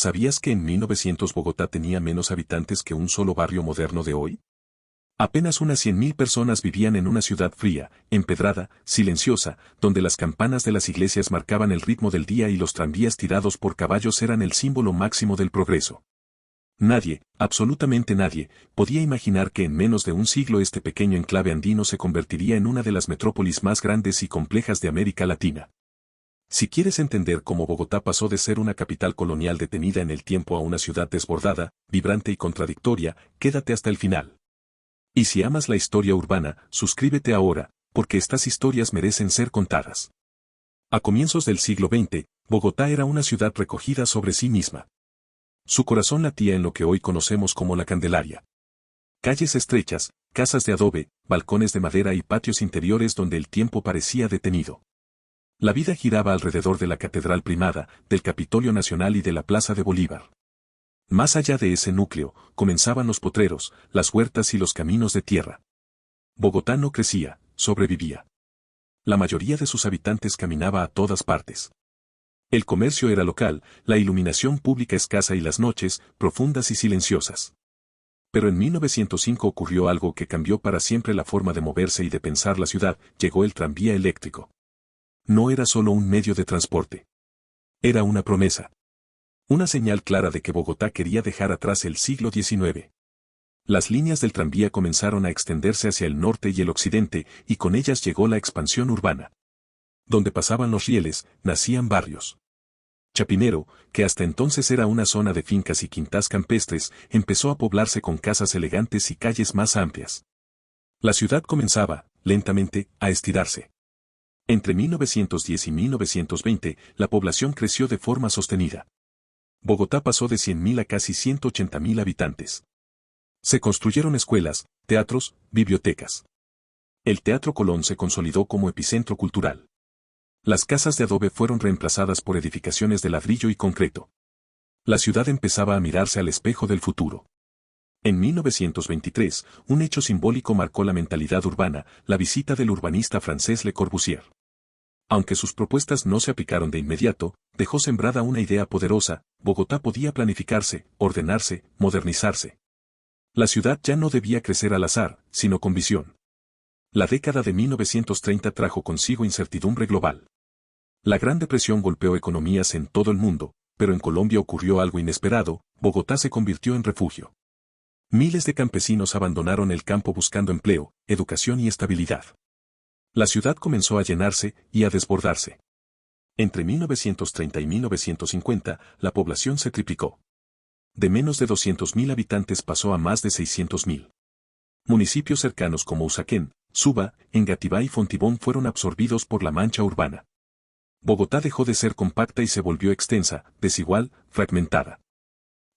¿sabías que en 1900 Bogotá tenía menos habitantes que un solo barrio moderno de hoy? Apenas unas 100.000 personas vivían en una ciudad fría, empedrada, silenciosa, donde las campanas de las iglesias marcaban el ritmo del día y los tranvías tirados por caballos eran el símbolo máximo del progreso. Nadie, absolutamente nadie, podía imaginar que en menos de un siglo este pequeño enclave andino se convertiría en una de las metrópolis más grandes y complejas de América Latina. Si quieres entender cómo Bogotá pasó de ser una capital colonial detenida en el tiempo a una ciudad desbordada, vibrante y contradictoria, quédate hasta el final. Y si amas la historia urbana, suscríbete ahora, porque estas historias merecen ser contadas. A comienzos del siglo XX, Bogotá era una ciudad recogida sobre sí misma. Su corazón latía en lo que hoy conocemos como la Candelaria. Calles estrechas, casas de adobe, balcones de madera y patios interiores donde el tiempo parecía detenido. La vida giraba alrededor de la Catedral Primada, del Capitolio Nacional y de la Plaza de Bolívar. Más allá de ese núcleo, comenzaban los potreros, las huertas y los caminos de tierra. Bogotá no crecía, sobrevivía. La mayoría de sus habitantes caminaba a todas partes. El comercio era local, la iluminación pública escasa y las noches, profundas y silenciosas. Pero en 1905 ocurrió algo que cambió para siempre la forma de moverse y de pensar la ciudad, llegó el tranvía eléctrico. No era solo un medio de transporte. Era una promesa. Una señal clara de que Bogotá quería dejar atrás el siglo XIX. Las líneas del tranvía comenzaron a extenderse hacia el norte y el occidente, y con ellas llegó la expansión urbana. Donde pasaban los rieles, nacían barrios. Chapinero, que hasta entonces era una zona de fincas y quintas campestres, empezó a poblarse con casas elegantes y calles más amplias. La ciudad comenzaba, lentamente, a estirarse. Entre 1910 y 1920, la población creció de forma sostenida. Bogotá pasó de 100.000 a casi 180.000 habitantes. Se construyeron escuelas, teatros, bibliotecas. El Teatro Colón se consolidó como epicentro cultural. Las casas de adobe fueron reemplazadas por edificaciones de ladrillo y concreto. La ciudad empezaba a mirarse al espejo del futuro. En 1923, un hecho simbólico marcó la mentalidad urbana, la visita del urbanista francés Le Corbusier. Aunque sus propuestas no se aplicaron de inmediato, dejó sembrada una idea poderosa: Bogotá podía planificarse, ordenarse, modernizarse. La ciudad ya no debía crecer al azar, sino con visión. La década de 1930 trajo consigo incertidumbre global. La Gran Depresión golpeó economías en todo el mundo, pero en Colombia ocurrió algo inesperado: Bogotá se convirtió en refugio. Miles de campesinos abandonaron el campo buscando empleo, educación y estabilidad. La ciudad comenzó a llenarse y a desbordarse. Entre 1930 y 1950, la población se triplicó. De menos de 200.000 habitantes pasó a más de 600.000. Municipios cercanos como Usaquén, Suba, Engativá y Fontibón fueron absorbidos por la mancha urbana. Bogotá dejó de ser compacta y se volvió extensa, desigual, fragmentada.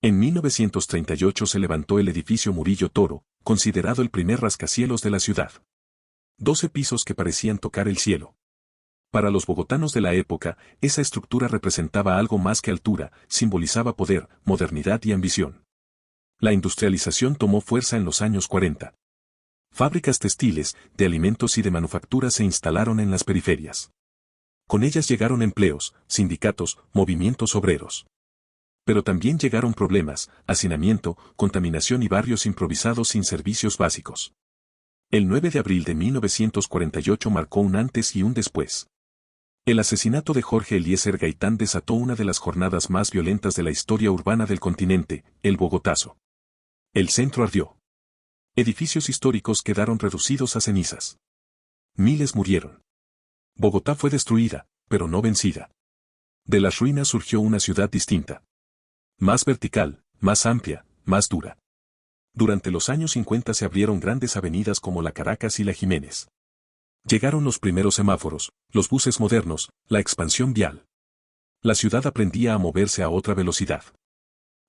En 1938 se levantó el edificio Murillo Toro, considerado el primer rascacielos de la ciudad. 12 pisos que parecían tocar el cielo. Para los bogotanos de la época, esa estructura representaba algo más que altura, simbolizaba poder, modernidad y ambición. La industrialización tomó fuerza en los años 40. Fábricas textiles, de alimentos y de manufactura se instalaron en las periferias. Con ellas llegaron empleos, sindicatos, movimientos obreros. Pero también llegaron problemas: hacinamiento, contaminación y barrios improvisados sin servicios básicos. El 9 de abril de 1948 marcó un antes y un después. El asesinato de Jorge Eliezer Gaitán desató una de las jornadas más violentas de la historia urbana del continente, el Bogotazo. El centro ardió. Edificios históricos quedaron reducidos a cenizas. Miles murieron. Bogotá fue destruida, pero no vencida. De las ruinas surgió una ciudad distinta. Más vertical, más amplia, más dura. Durante los años 50 se abrieron grandes avenidas como la Caracas y la Jiménez. Llegaron los primeros semáforos, los buses modernos, la expansión vial. La ciudad aprendía a moverse a otra velocidad.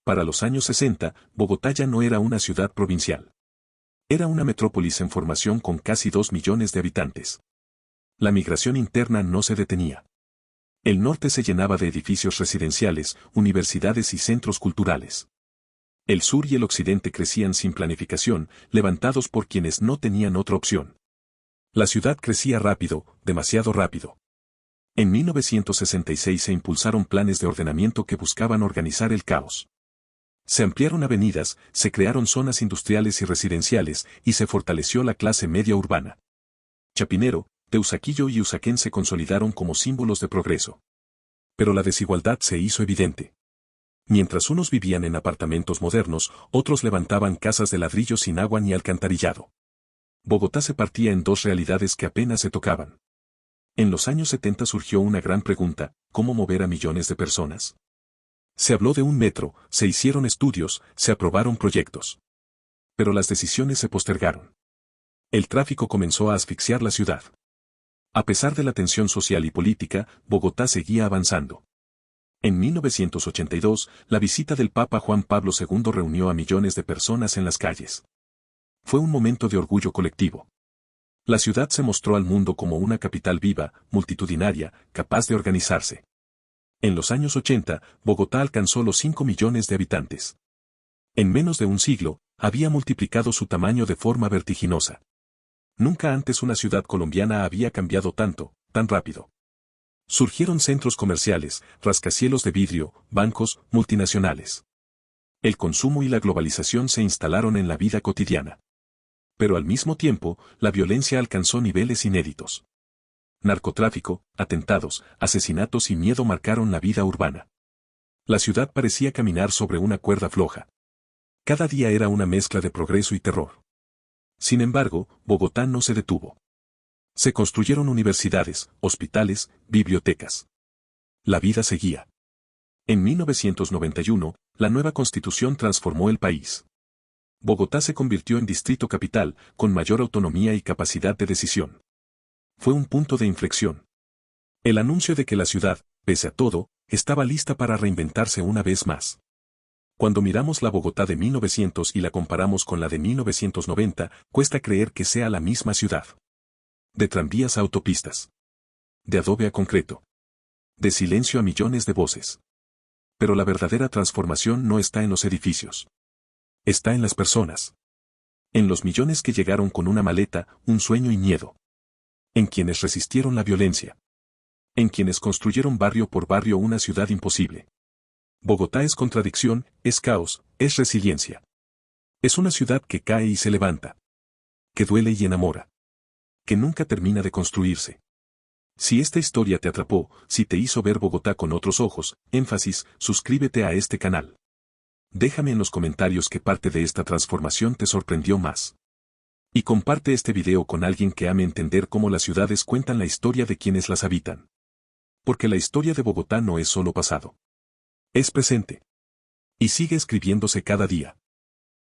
Para los años 60, Bogotá ya no era una ciudad provincial. Era una metrópolis en formación con casi 2 millones de habitantes. La migración interna no se detenía. El norte se llenaba de edificios residenciales, universidades y centros culturales. El sur y el occidente crecían sin planificación, levantados por quienes no tenían otra opción. La ciudad crecía rápido, demasiado rápido. En 1966 se impulsaron planes de ordenamiento que buscaban organizar el caos. Se ampliaron avenidas, se crearon zonas industriales y residenciales, y se fortaleció la clase media urbana. Chapinero, Teusaquillo y Usaquén se consolidaron como símbolos de progreso. Pero la desigualdad se hizo evidente. Mientras unos vivían en apartamentos modernos, otros levantaban casas de ladrillo sin agua ni alcantarillado. Bogotá se partía en dos realidades que apenas se tocaban. En los años 70 surgió una gran pregunta: ¿cómo mover a millones de personas? Se habló de un metro, se hicieron estudios, se aprobaron proyectos. Pero las decisiones se postergaron. El tráfico comenzó a asfixiar la ciudad. A pesar de la tensión social y política, Bogotá seguía avanzando. En 1982, la visita del Papa Juan Pablo II reunió a millones de personas en las calles. Fue un momento de orgullo colectivo. La ciudad se mostró al mundo como una capital viva, multitudinaria, capaz de organizarse. En los años 80, Bogotá alcanzó los 5 millones de habitantes. En menos de un siglo, había multiplicado su tamaño de forma vertiginosa. Nunca antes una ciudad colombiana había cambiado tanto, tan rápido. Surgieron centros comerciales, rascacielos de vidrio, bancos, multinacionales. El consumo y la globalización se instalaron en la vida cotidiana. Pero al mismo tiempo, la violencia alcanzó niveles inéditos. Narcotráfico, atentados, asesinatos y miedo marcaron la vida urbana. La ciudad parecía caminar sobre una cuerda floja. Cada día era una mezcla de progreso y terror. Sin embargo, Bogotá no se detuvo. Se construyeron universidades, hospitales, bibliotecas. La vida seguía. En 1991, la nueva constitución transformó el país. Bogotá se convirtió en distrito capital, con mayor autonomía y capacidad de decisión. Fue un punto de inflexión. El anuncio de que la ciudad, pese a todo, estaba lista para reinventarse una vez más. Cuando miramos la Bogotá de 1900 y la comparamos con la de 1990, cuesta creer que sea la misma ciudad. De tranvías a autopistas. De adobe a concreto. De silencio a millones de voces. Pero la verdadera transformación no está en los edificios. Está en las personas. En los millones que llegaron con una maleta, un sueño y miedo. En quienes resistieron la violencia. En quienes construyeron barrio por barrio una ciudad imposible. Bogotá es contradicción, es caos, es resiliencia. Es una ciudad que cae y se levanta. Que duele y enamora. Que nunca termina de construirse. Si esta historia te atrapó, si te hizo ver Bogotá con otros ojos, énfasis, suscríbete a este canal. Déjame en los comentarios qué parte de esta transformación te sorprendió más. Y comparte este video con alguien que ame entender cómo las ciudades cuentan la historia de quienes las habitan. Porque la historia de Bogotá no es solo pasado. Es presente. Y sigue escribiéndose cada día.